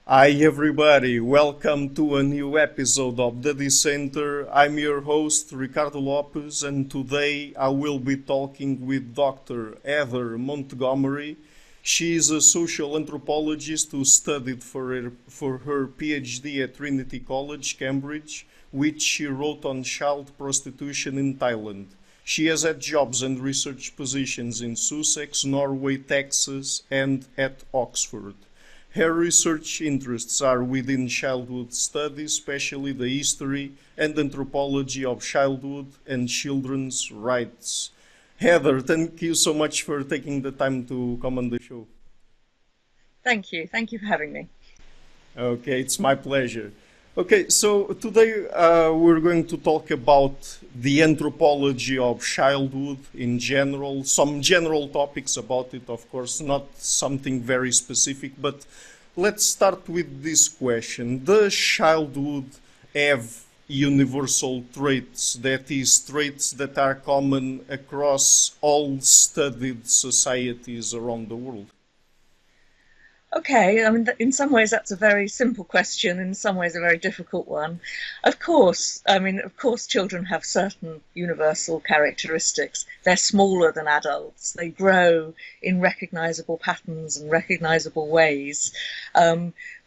Hi everybody, welcome to a new episode of the Dissenter. I'm your host Ricardo Lopes and today I will be talking with Dr. Heather Montgomery. She is a social anthropologist who studied for her PhD at Trinity College, Cambridge, which she wrote on child prostitution in Thailand. She has had jobs and research positions in Sussex, Norway, Texas, and at Oxford. Her research interests are within childhood studies, especially the history and anthropology of childhood and children's rights. Heather, thank you so much for taking the time to come on the show. Thank you. Thank you for having me. Okay, it's my pleasure. Okay, so today we're going to talk about the anthropology of childhood in general, some general topics about it, of course, not something very specific, but let's start with this question. Does childhood have universal traits, that is, traits that are common across all studied societies around the world? Okay, I mean, in some ways that's a very simple question, in some ways a very difficult one. Of course, children have certain universal characteristics. They're smaller than adults. They grow in recognizable patterns and recognizable ways.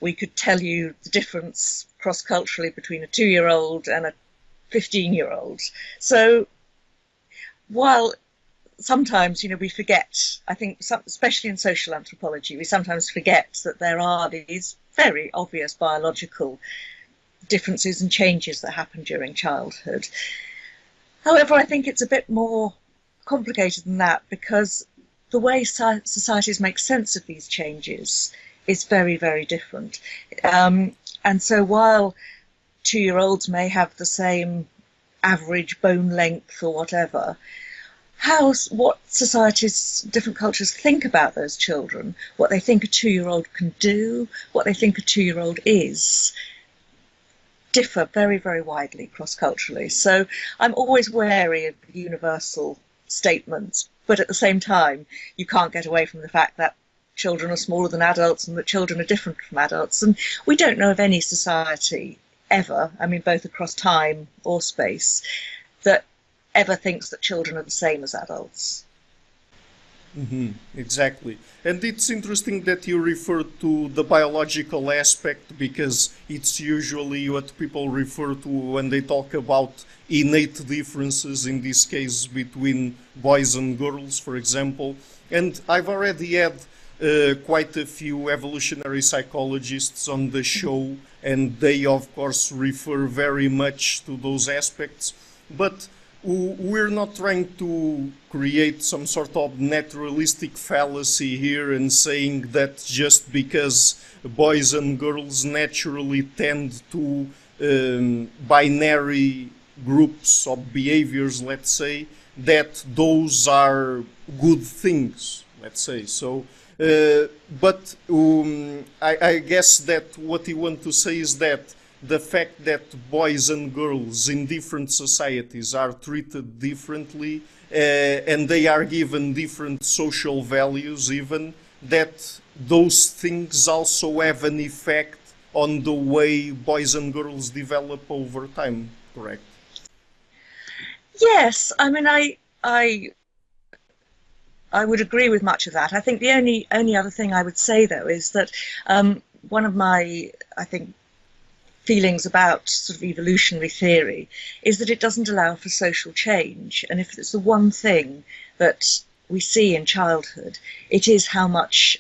We could tell you the difference cross-culturally between a 2-year-old and a 15-year-old. So while sometimes, we forget, I think, especially in social anthropology, we sometimes forget that there are these very obvious biological differences and changes that happen during childhood. However, I think it's a bit more complicated than that because the way societies make sense of these changes is very, very different. And so while 2-year-olds may have the same average bone length or whatever, what societies, different cultures think about those children, what they think a 2-year-old can do, what they think a 2-year-old is, differ very, very widely cross-culturally. So I'm always wary of universal statements, but at the same time, you can't get away from the fact that children are smaller than adults and that children are different from adults. And we don't know of any society ever, I mean, both across time or space, that ever thinks that children are the same as adults. Exactly. And it's interesting that you refer to the biological aspect because it's usually what people refer to when they talk about innate differences, in this case between boys and girls, for example. And I've already had quite a few evolutionary psychologists on the show, and they, of course, refer very much to those aspects. But we're not trying to create some sort of naturalistic fallacy here and saying that just because boys and girls naturally tend to binary groups of behaviors, let's say, that those are good things, let's say. But I guess that what you want to say is that the fact that boys and girls in different societies are treated differently and they are given different social values, even that those things also have an effect on the way boys and girls develop over time, correct? Yes, I would agree with much of that. I think the only other thing I would say though is that one of my, I think, feelings about sort of evolutionary theory is that it doesn't allow for social change. And if it's the one thing that we see in childhood, it is how much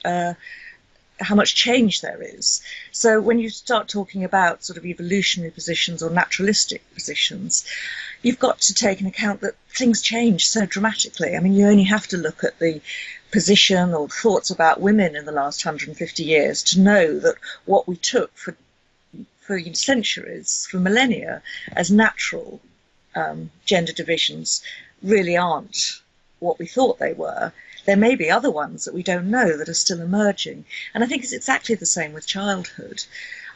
change there is. So when you start talking about sort of evolutionary positions or naturalistic positions, you've got to take into account that things change so dramatically. I mean, you only have to look at the position or thoughts about women in the last 150 years to know that what we took for centuries, for millennia, as natural gender divisions really aren't what we thought they were. There may be other ones that we don't know that are still emerging. And I think it's exactly the same with childhood,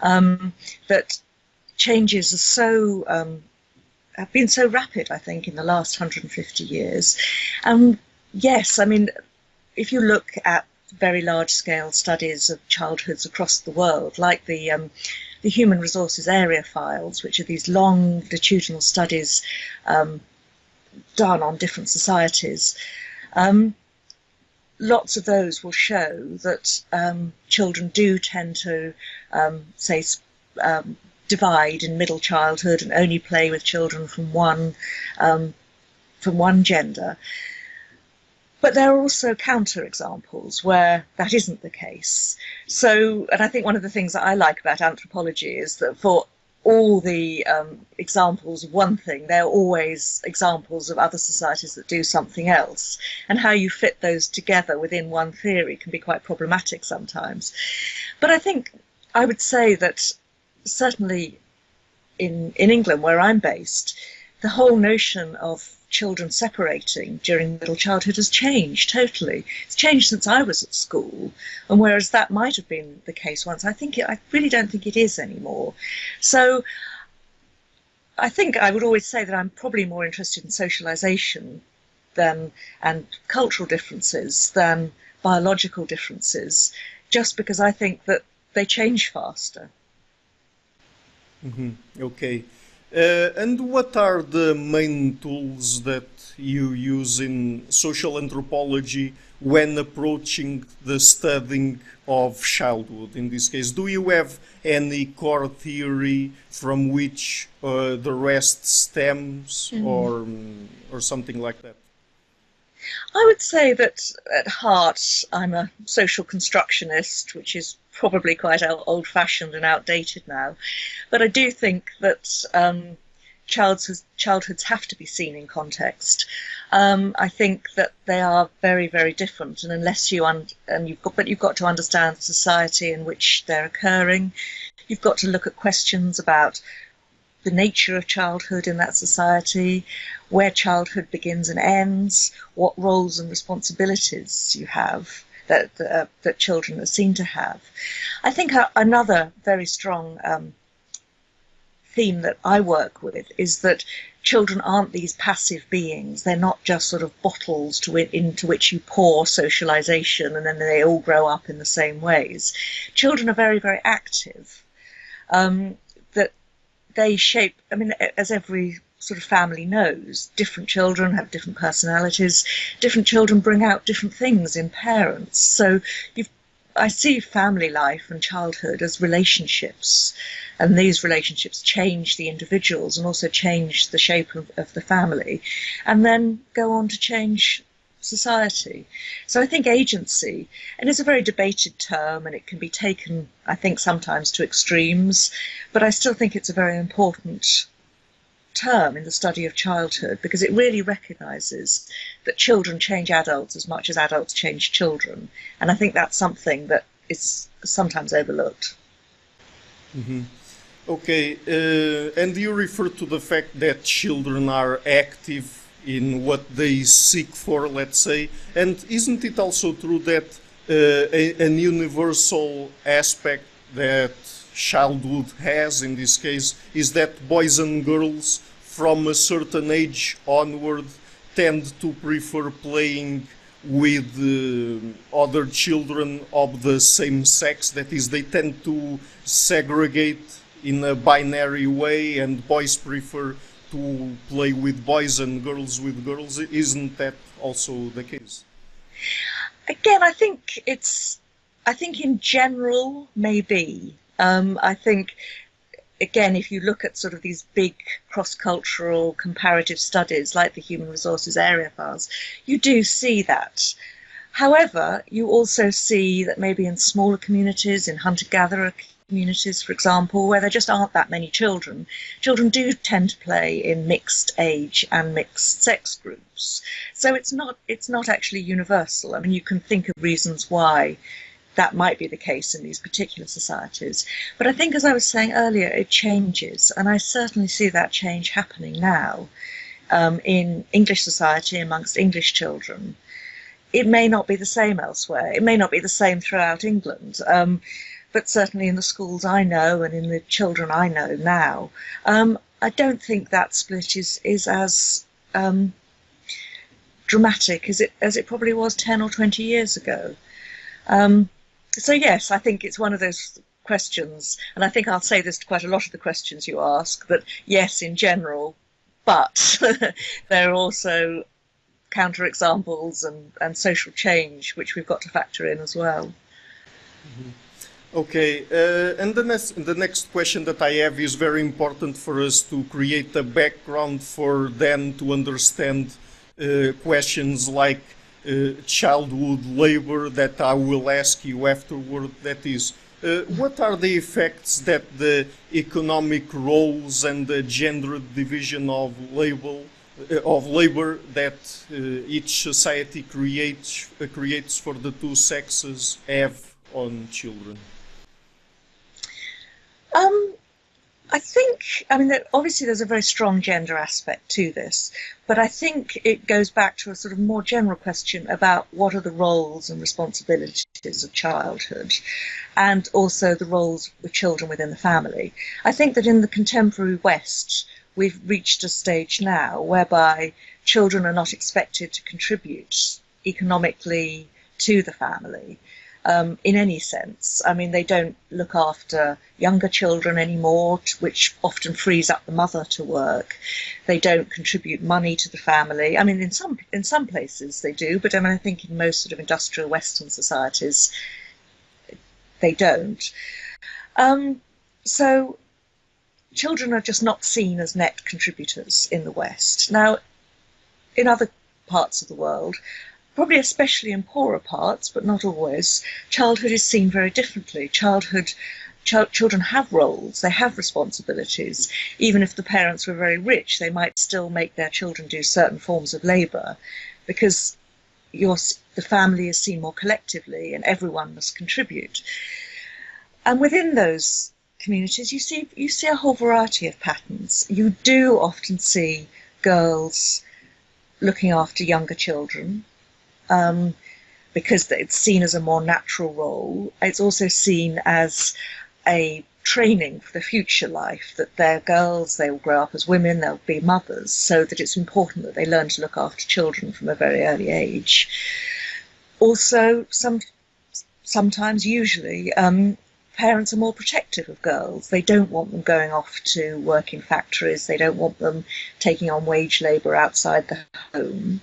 that changes are have been so rapid, I think, in the last 150 years. And yes, I mean, if you look at very large-scale studies of childhoods across the world, like the Human Resources Area Files, which are these longitudinal studies done on different societies. Lots of those will show that children do tend to, divide in middle childhood and only play with children from one gender. But there are also counter-examples where that isn't the case. So, and I think one of the things that I like about anthropology is that for all the examples of one thing, there are always examples of other societies that do something else. And how you fit those together within one theory can be quite problematic sometimes. But I think I would say that certainly in England, where I'm based, the whole notion of children separating during middle childhood has changed totally. It's changed since I was at school, and whereas that might have been the case once, I really don't think it is anymore. So I think I would always say that I'm probably more interested in socialization and cultural differences than biological differences, just because I think that they change faster. Okay. And what are the main tools that you use in social anthropology when approaching the studying of childhood? In this case, do you have any core theory from which the rest stems, or something like that? I would say that at heart I'm a social constructionist, which is probably quite old-fashioned and outdated now. But I do think that childhoods have to be seen in context. I think that they are very, very different, and unless you've got to understand the society in which they're occurring. You've got to look at questions about the nature of childhood in that society, where childhood begins and ends, what roles and responsibilities you have that children are seen to have. I think another very strong theme that I work with is that children aren't these passive beings. They're not just sort of bottles into which you pour socialization and then they all grow up in the same ways. Children are very, very active. That they shape, I mean, as every sort of family knows, different children have different personalities, different children bring out different things in parents. So I see family life and childhood as relationships, and these relationships change the individuals and also change the shape of the family, and then go on to change society. So I think agency, and it's a very debated term and it can be taken, I think, sometimes to extremes, but I still think it's a very important term in the study of childhood, because it really recognises that children change adults as much as adults change children, and I think that's something that is sometimes overlooked. Okay, and you refer to the fact that children are active in what they seek for, let's say, and isn't it also true that an universal aspect that childhood has in this case is that boys and girls from a certain age onward tend to prefer playing with other children of the same sex? That is, they tend to segregate in a binary way, and boys prefer to play with boys and girls with girls. Isn't that also the case? Again, I think in general, maybe. I think, again, if you look at sort of these big cross-cultural comparative studies like the Human Resources Area Files, you do see that. However, you also see that maybe in smaller communities, in hunter-gatherer communities, for example, where there just aren't that many children, children do tend to play in mixed age and mixed sex groups. So it's not actually universal. I mean, you can think of reasons why that might be the case in these particular societies. But I think, as I was saying earlier, it changes, and I certainly see that change happening now in English society amongst English children. It may not be the same elsewhere. It may not be the same throughout England. But certainly in the schools I know and in the children I know now, I don't think that split is as dramatic as it probably was 10 or 20 years ago. So yes, I think it's one of those questions, and I think I'll say this to quite a lot of the questions you ask, that yes, in general, but there are also counterexamples and social change which we've got to factor in as well. Okay, and the next question that I have is very important for us to create a background for them to understand questions like childhood labor that I will ask you afterward. That is, what are the effects that the economic roles and the gender division of labor that each society creates for the two sexes have on children? I mean, obviously there's a very strong gender aspect to this, but I think it goes back to a sort of more general question about what are the roles and responsibilities of childhood, and also the roles of children within the family. I think that in the contemporary West, we've reached a stage now whereby children are not expected to contribute economically to the family. In any sense. I mean, they don't look after younger children anymore, which often frees up the mother to work. They don't contribute money to the family. I mean, in some places they do, but I mean, I think in most sort of industrial Western societies, they don't. So children are just not seen as net contributors in the West. Now, in other parts of the world, probably especially in poorer parts, but not always, childhood is seen very differently. Children have roles, they have responsibilities. Even if the parents were very rich, they might still make their children do certain forms of labour, because the family is seen more collectively and everyone must contribute. And within those communities, you see a whole variety of patterns. You do often see girls looking after younger children, because it's seen as a more natural role. It's also seen as a training for the future life, that they're girls, they will grow up as women, they'll be mothers, so that it's important that they learn to look after children from a very early age. Also, sometimes, usually, parents are more protective of girls. They don't want them going off to work in factories, they don't want them taking on wage labour outside the home.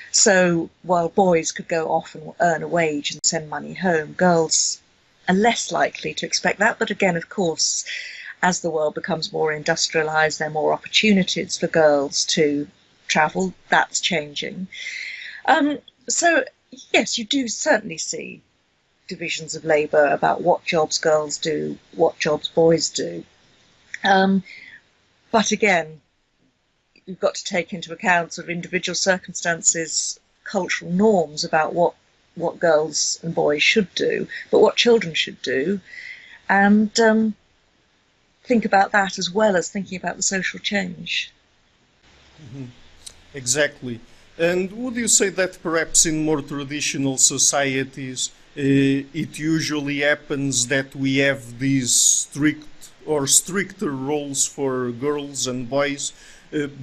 So while boys could go off and earn a wage and send money home, girls are less likely to expect that. But again, of course, as the world becomes more industrialised, there are more opportunities for girls to travel. That's changing. So yes, you do certainly see divisions of labour about what jobs girls do, what jobs boys do. But again, you've got to take into account sort of individual circumstances, cultural norms about what girls and boys should do, but what children should do, and think about that as well as thinking about the social change. Mm-hmm. Exactly. And would you say that perhaps in more traditional societies, it usually happens that we have these stricter roles for girls and boys?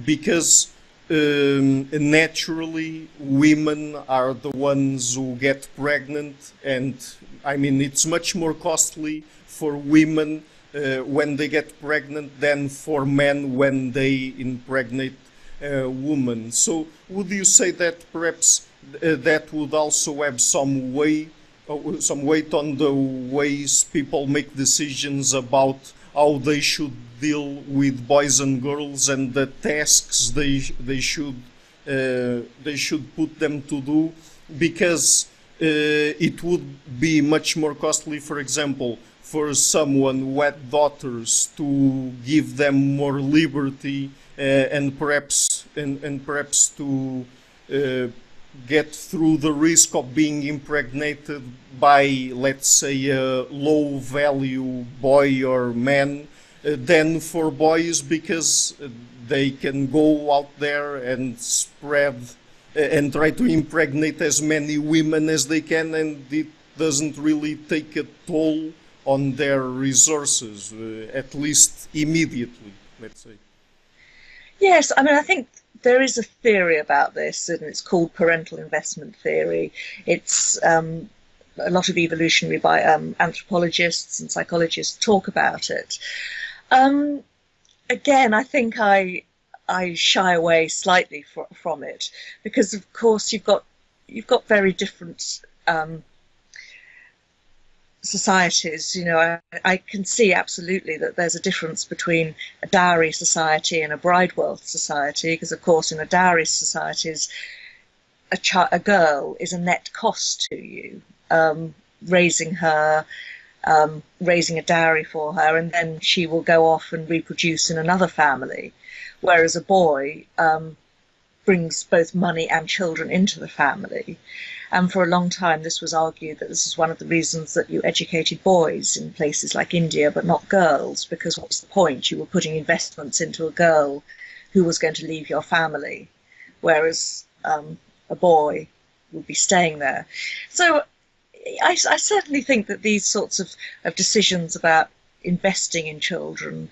Because naturally women are the ones who get pregnant, and I mean it's much more costly for women when they get pregnant than for men when they impregnate a woman. So would you say that perhaps that would also have some weight on the ways people make decisions about how they should deal with boys and girls and the tasks they should put them to do, because it would be much more costly, for example, for someone who had daughters to give them more liberty and perhaps to get through the risk of being impregnated by, let's say, a low value boy or man, than for boys, because they can go out there and spread and try to impregnate as many women as they can, and it doesn't really take a toll on their resources, at least immediately, let's say. Yes, I mean, I think there is a theory about this, and it's called parental investment theory. It's a lot of evolutionary anthropologists and psychologists talk about it. Again, I think I shy away slightly from it, because of course you've got very different societies. You know, I can see absolutely that there's a difference between a dowry society and a bride wealth society, because of course in a dowry societies a girl is a net cost to you, raising her, raising a dowry for her, and then she will go off and reproduce in another family, whereas a boy brings both money and children into the family. And for a long time this was argued that this is one of the reasons that you educated boys in places like India but not girls, because what's the point? You were putting investments into a girl who was going to leave your family, whereas a boy would be staying there. So I certainly think that these sorts of decisions about investing in children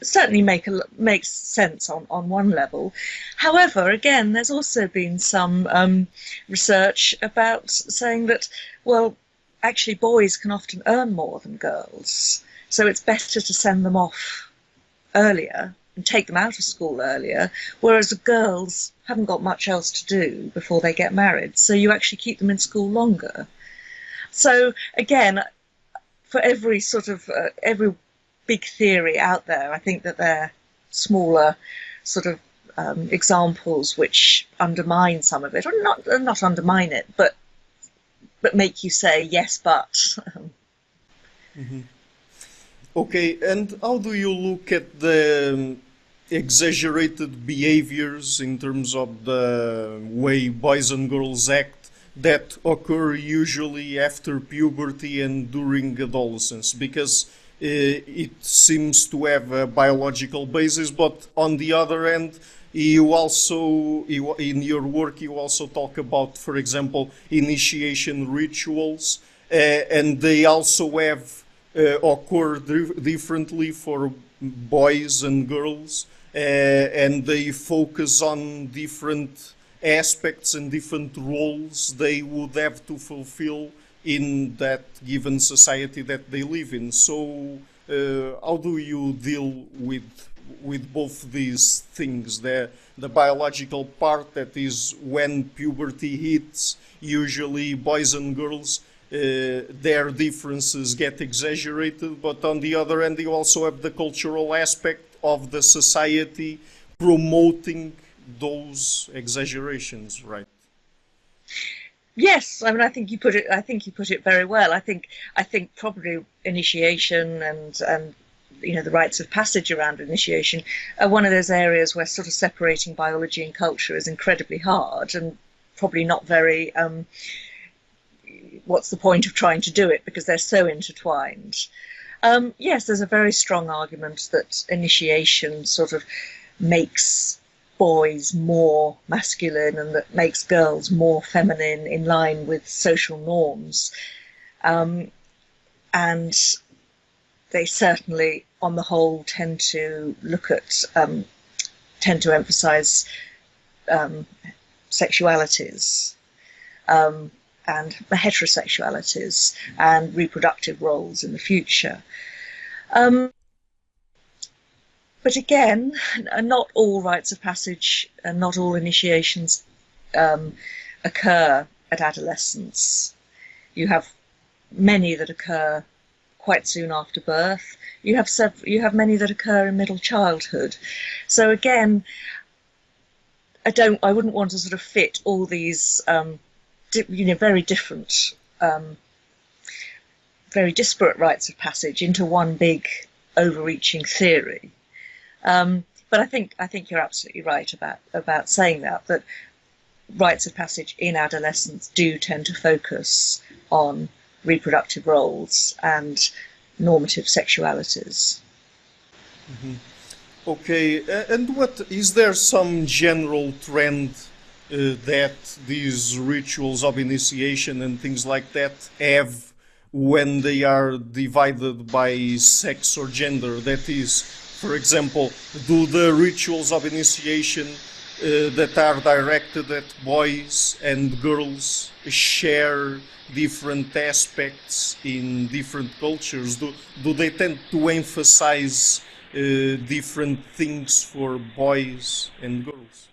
certainly makes sense on one level. However, again, there's also been some research about saying that, well, actually boys can often earn more than girls, so it's better to send them off earlier and take them out of school earlier, whereas the girls haven't got much else to do before they get married, so you actually keep them in school longer. So again, for every sort of every big theory out there, I think that there are smaller sort of examples which undermine some of it, or not undermine it, but make you say yes, but. Mm-hmm. Okay, and how do you look at the exaggerated behaviors in terms of the way boys and girls act that occur usually after puberty and during adolescence? Because it seems to have a biological basis, but on the other hand, in your work, you also talk about, for example, initiation rituals, and they also have occur differently for boys and girls, and they focus on different aspects and different roles they would have to fulfill in that given society that they live in. So how do you deal with both these things? The biological part, that is when puberty hits, usually boys and girls, their differences get exaggerated, but on the other hand you also have the cultural aspect of the society promoting those exaggerations, right? Yes, I mean, I think you put it very well. I think probably initiation and you know, the rites of passage around initiation are one of those areas where sort of separating biology and culture is incredibly hard, and probably not very what's the point of trying to do it, because they're so intertwined. Yes, there's a very strong argument that initiation sort of makes boys more masculine and that makes girls more feminine in line with social norms. And they certainly, on the whole, tend to emphasize sexualities. And heterosexualities and reproductive roles in the future. But again, not all rites of passage and not all initiations occur at adolescence. You have many that occur quite soon after birth. You have many that occur in middle childhood. So again, I wouldn't want to sort of fit all these very different, very disparate rites of passage into one big overreaching theory. But I think you're absolutely right about saying that rites of passage in adolescence do tend to focus on reproductive roles and normative sexualities. Mm-hmm. Okay, and is there some general trend that these rituals of initiation and things like that have when they are divided by sex or gender? That is, for example, do the rituals of initiation that are directed at boys and girls share different aspects in different cultures? Do they tend to emphasize different things for boys and girls?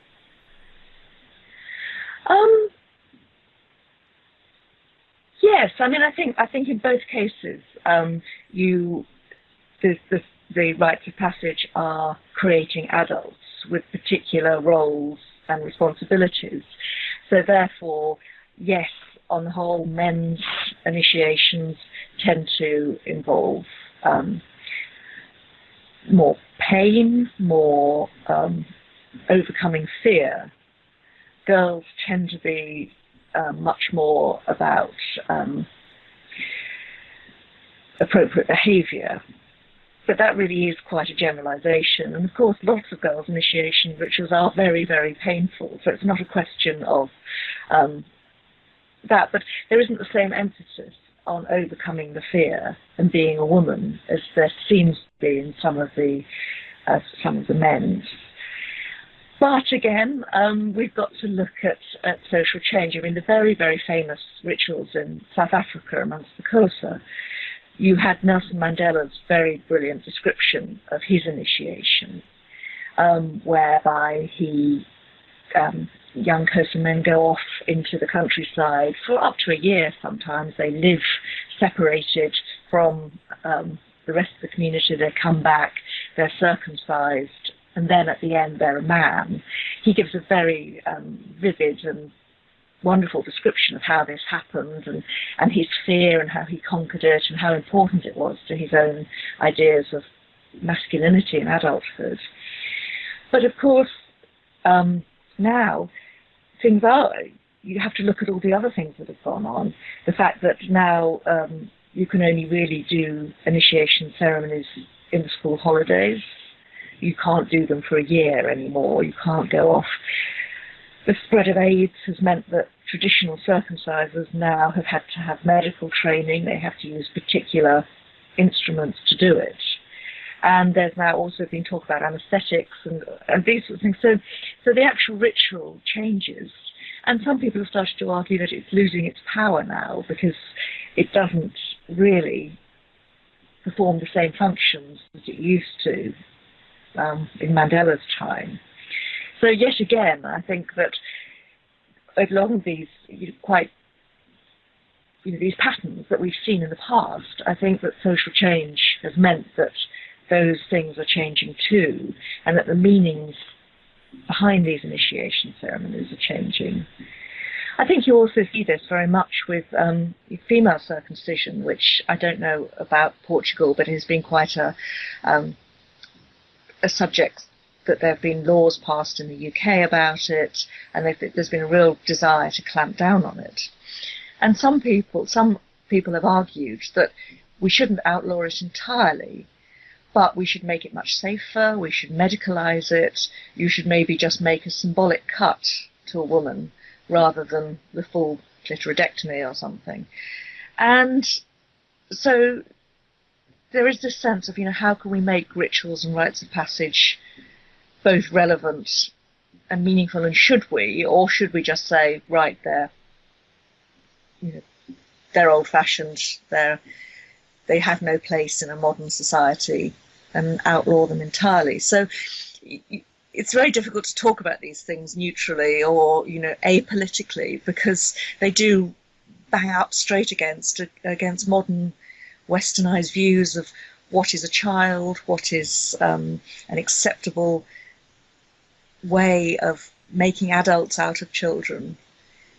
Yes, I mean, I think in both cases, the rites of passage are creating adults with particular roles and responsibilities. So therefore, yes, on the whole, men's initiations tend to involve more pain, more overcoming fear. Girls tend to be much more about appropriate behaviour. But that really is quite a generalisation. And of course, lots of girls' initiation rituals are very, very painful. So it's not a question of that. But there isn't the same emphasis on overcoming the fear and being a woman as there seems to be in some of the men's. But again, we've got to look at social change. I mean, the very, very famous rituals in South Africa amongst the Xhosa, you had Nelson Mandela's very brilliant description of his initiation, whereby young Xhosa men go off into the countryside for up to a year sometimes. They live separated from the rest of the community. They come back, they're circumcised, and then at the end they're a man. He gives a very vivid and wonderful description of how this happened and his fear and how he conquered it and how important it was to his own ideas of masculinity and adulthood. But of course, now things are, you have to look at all the other things that have gone on. The fact that now you can only really do initiation ceremonies in the school holidays. You can't do them for a year anymore. You can't go off. The spread of AIDS has meant that traditional circumcisers now have had to have medical training. They have to use particular instruments to do it. And there's now also been talk about anesthetics and these sorts of things. So the actual ritual changes. And some people have started to argue that it's losing its power now because it doesn't really perform the same functions as it used to in Mandela's time. So yet again, I think that along these these patterns that we've seen in the past, I think that social change has meant that those things are changing too, and that the meanings behind these initiation ceremonies are changing. I think you also see this very much with female circumcision, which I don't know about Portugal, but it has been quite a subject that there have been laws passed in the UK about it, and there's been a real desire to clamp down on it. And some people have argued that we shouldn't outlaw it entirely, but we should make it much safer, we should medicalise it, you should maybe just make a symbolic cut to a woman rather than the full clitoridectomy or something. And so there is this sense of, how can we make rituals and rites of passage both relevant and meaningful, and should we, or should we just say, right, they're old-fashioned, they have no place in a modern society, and outlaw them entirely? So it's very difficult to talk about these things neutrally or apolitically, because they do bang up straight against modern westernized views of what is a child, what is an acceptable way of making adults out of children.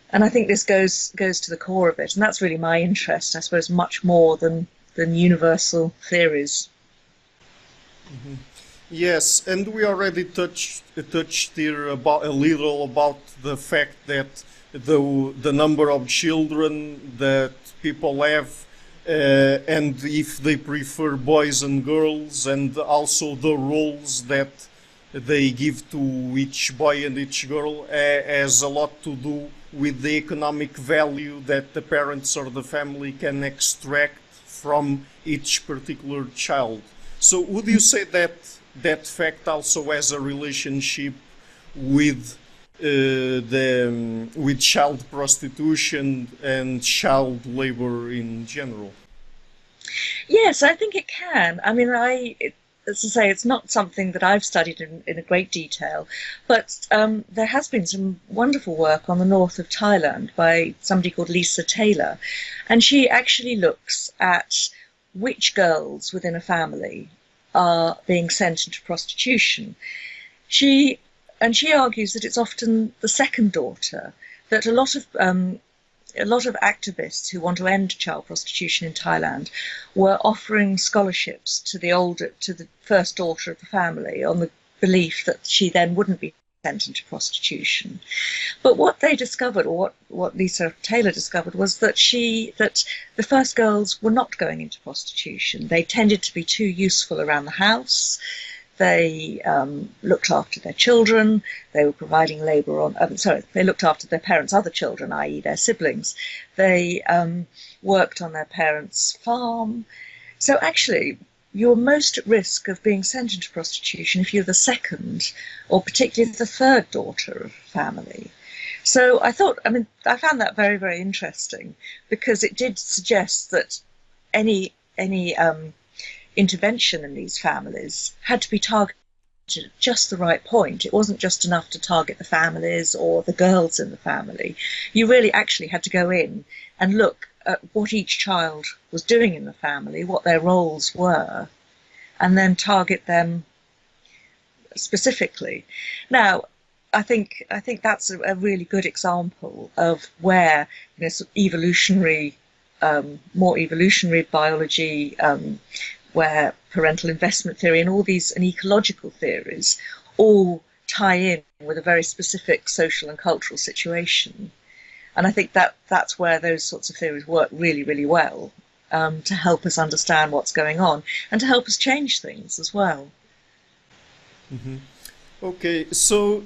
And I think this goes to the core of it, and that's really my interest, I suppose, much more than universal theories. Mm-hmm. Yes, and we already touched here a little about the fact that the number of children that people have, and if they prefer boys and girls, and also the roles that they give to each boy and each girl, has a lot to do with the economic value that the parents or the family can extract from each particular child. So would you say that fact also has a relationship with with child prostitution and child labor in general? Yes, I think it can. I mean, as I say, it's not something that I've studied in a great detail, but there has been some wonderful work on the north of Thailand by somebody called Lisa Taylor, and she actually looks at which girls within a family are being sent into prostitution. She argues that it's often the second daughter, that a lot of activists who want to end child prostitution in Thailand were offering scholarships to the first daughter of the family on the belief that she then wouldn't be sent into prostitution. But what they discovered, or what Lisa Taylor discovered, was that the first girls were not going into prostitution. They tended to be too useful around the house. They looked after their children. They were providing labour on. They looked after their parents' other children, i.e., their siblings. They worked on their parents' farm. So actually, you're most at risk of being sent into prostitution if you're the second, or particularly the third daughter of a family. So I found that very, very interesting, because it did suggest that any intervention in these families had to be targeted at just the right point. It wasn't just enough to target the families or the girls in the family. You really actually had to go in and look at what each child was doing in the family, what their roles were, and then target them specifically. Now, I think that's a really good example of where, sort of more evolutionary biology, where parental investment theory and ecological theories all tie in with a very specific social and cultural situation. And I think that's where those sorts of theories work really, really well, to help us understand what's going on and to help us change things as well. Mm-hmm. Okay, so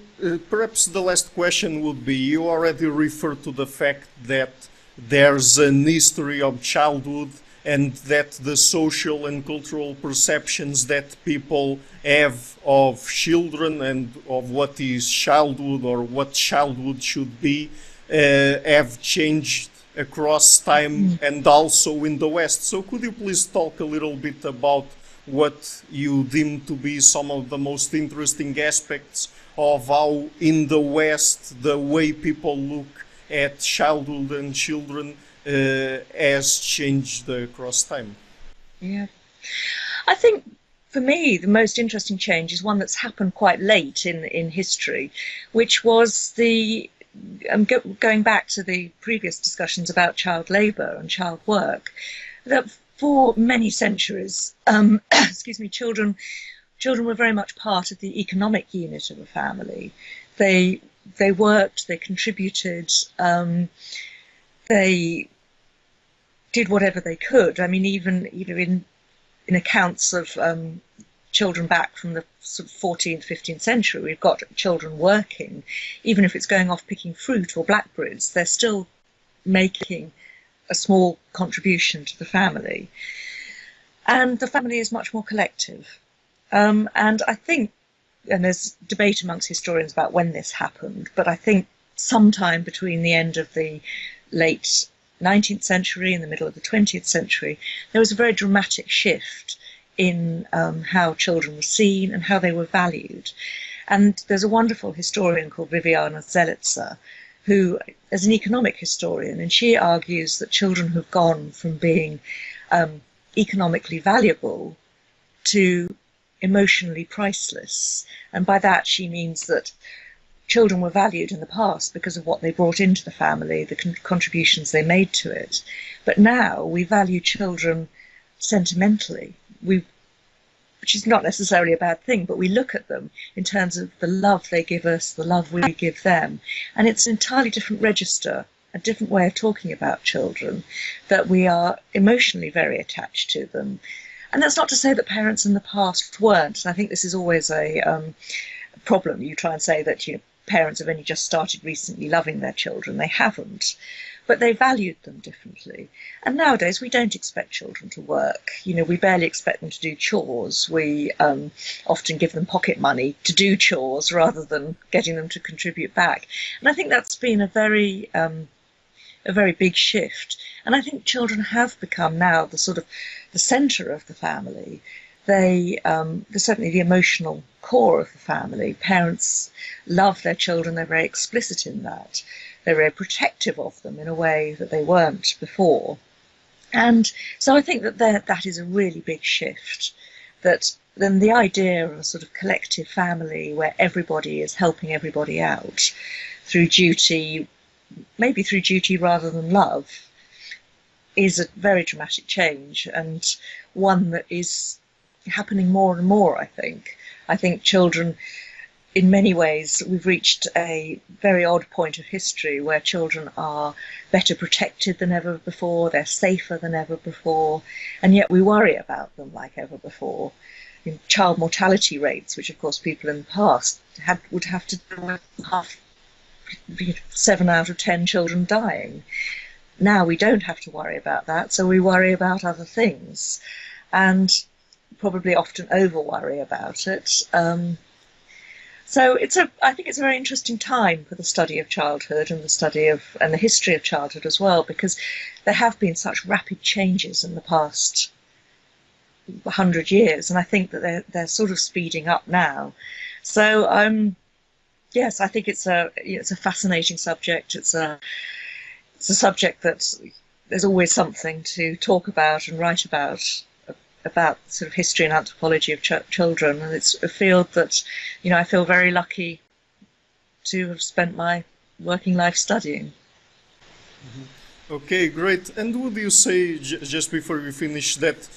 perhaps the last question would be, you already referred to the fact that there's an history of childhood and that the social and cultural perceptions that people have of children and of what is childhood or what childhood should be have changed across time and also in the West. So could you please talk a little bit about what you deem to be some of the most interesting aspects of how in the West the way people look at childhood and children has changed across time? Yeah. I think for me the most interesting change is one that's happened quite late in history, which was going back to the previous discussions about child labour and child work, that for many centuries, children were very much part of the economic unit of a family. They worked, they contributed, they did whatever they could. I mean, even in accounts of children back from the sort of 14th, 15th century, we've got children working. Even if it's going off picking fruit or blackberries, they're still making a small contribution to the family. And the family is much more collective. And I think, and there's debate amongst historians about when this happened, but I think sometime between the end of the late 19th century and the middle of the 20th century, there was a very dramatic shift in how children were seen and how they were valued. And there's a wonderful historian called Viviana Zelitzer, who is an economic historian, and she argues that children have gone from being economically valuable to emotionally priceless. And by that she means that children were valued in the past because of what they brought into the family, the contributions they made to it. But now we value children sentimentally, which is not necessarily a bad thing, but we look at them in terms of the love they give us, the love we give them. And it's an entirely different register, a different way of talking about children, that we are emotionally very attached to them. And that's not to say that parents in the past weren't. And I think this is always a problem. You try and say that parents have only just started recently loving their children. They haven't. but they valued them differently. And nowadays we don't expect children to work. We barely expect them to do chores. We often give them pocket money to do chores rather than getting them to contribute back. And I think that's been a very big shift. And I think children have become now the sort of the centre of the family. They're certainly the emotional core of the family. Parents love their children. They're very explicit in that. They're very protective of them in a way that they weren't before. And so I think that is a really big shift. That then the idea of a sort of collective family where everybody is helping everybody out through duty, maybe through duty rather than love, is a very dramatic change, and one that is happening more and more, I think. I think children, in many ways, we've reached a very odd point of history where children are better protected than ever before, they're safer than ever before, and yet we worry about them like ever before. Child mortality rates, which of course people in the past would have to deal with 7 out of 10 children dying. Now we don't have to worry about that, so we worry about other things, and probably often over worry about it. So I think it's a very interesting time for the study of childhood and the history of childhood as well, because there have been such rapid changes in the past 100 years, and I think that they're sort of speeding up now. So yes, I think it's a fascinating subject. It's a subject that there's always something to talk about and write about sort of history and anthropology of children, and it's a field that I feel very lucky to have spent my working life studying. Okay, great. And would you say, just before we finish, that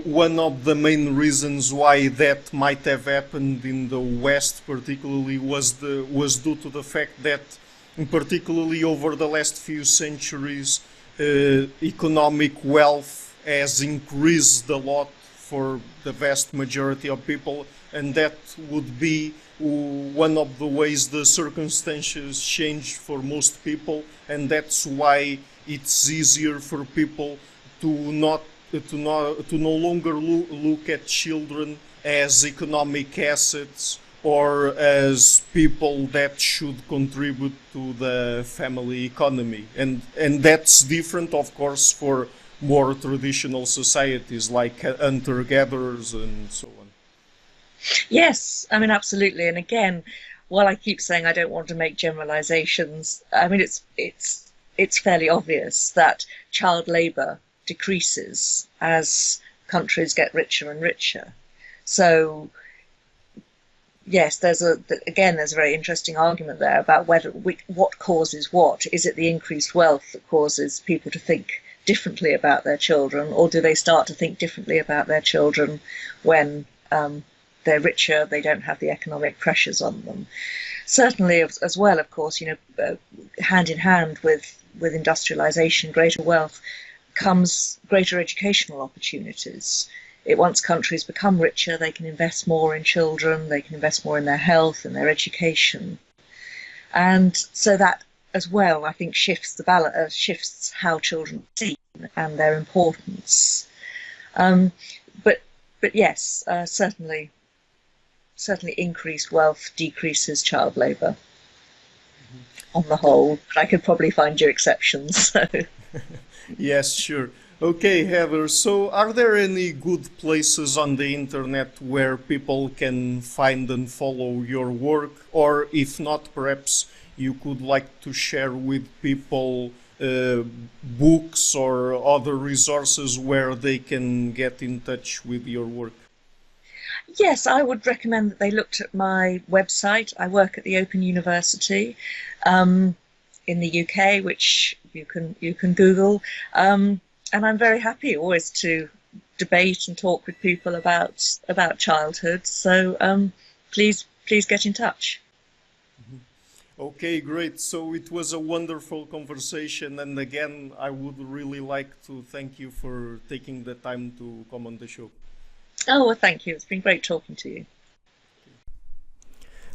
one of the main reasons why that might have happened in the West particularly was due to the fact that, particularly over the last few centuries, economic wealth has increased a lot for the vast majority of people, and that would be one of the ways the circumstances change for most people, and that's why it's easier for people to no longer look at children as economic assets or as people that should contribute to the family economy, and that's different, of course, for more traditional societies like hunter-gatherers and so on. Yes, I mean, absolutely. And again, while I keep saying I don't want to make generalizations, I mean, it's fairly obvious that child labor decreases as countries get richer and richer. So yes, there's a very interesting argument there about what causes what. Is it the increased wealth that causes people to think differently about their children, or do they start to think differently about their children when they're richer, they don't have the economic pressures on them? Certainly, as well, of course, hand in hand with industrialization, greater wealth, comes greater educational opportunities. Once countries become richer, they can invest more in children, they can invest more in their health and their education. And so that as well, I think, shifts how children are seen and their importance. But yes, certainly increased wealth decreases child labour on the whole. But I could probably find you exceptions. So. Yes, sure. Okay, Heather, so are there any good places on the internet where people can find and follow your work? Or if not, perhaps you could like to share with people books or other resources where they can get in touch with your work? Yes, I would recommend that they looked at my website. I work at the Open University in the UK, which you can Google. And I'm very happy always to debate and talk with people about childhood. So please get in touch. Okay, great. So it was a wonderful conversation, and again, I would really like to thank you for taking the time to come on the show. Oh, well, thank you. It's been great talking to you.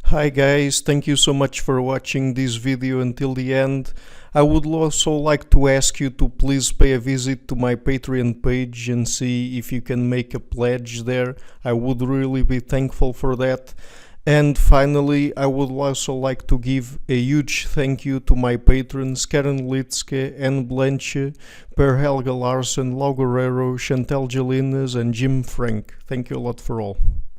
Hi guys, thank you so much for watching this video until the end. I would also like to ask you to please pay a visit to my Patreon page and see if you can make a pledge there. I would really be thankful for that. And finally, I would also like to give a huge thank you to my patrons Karen Litske, Anne Blanche, Per Helga Larsen, Lau Guerrero, Chantal Gelinas and Jim Frank. Thank you a lot for all.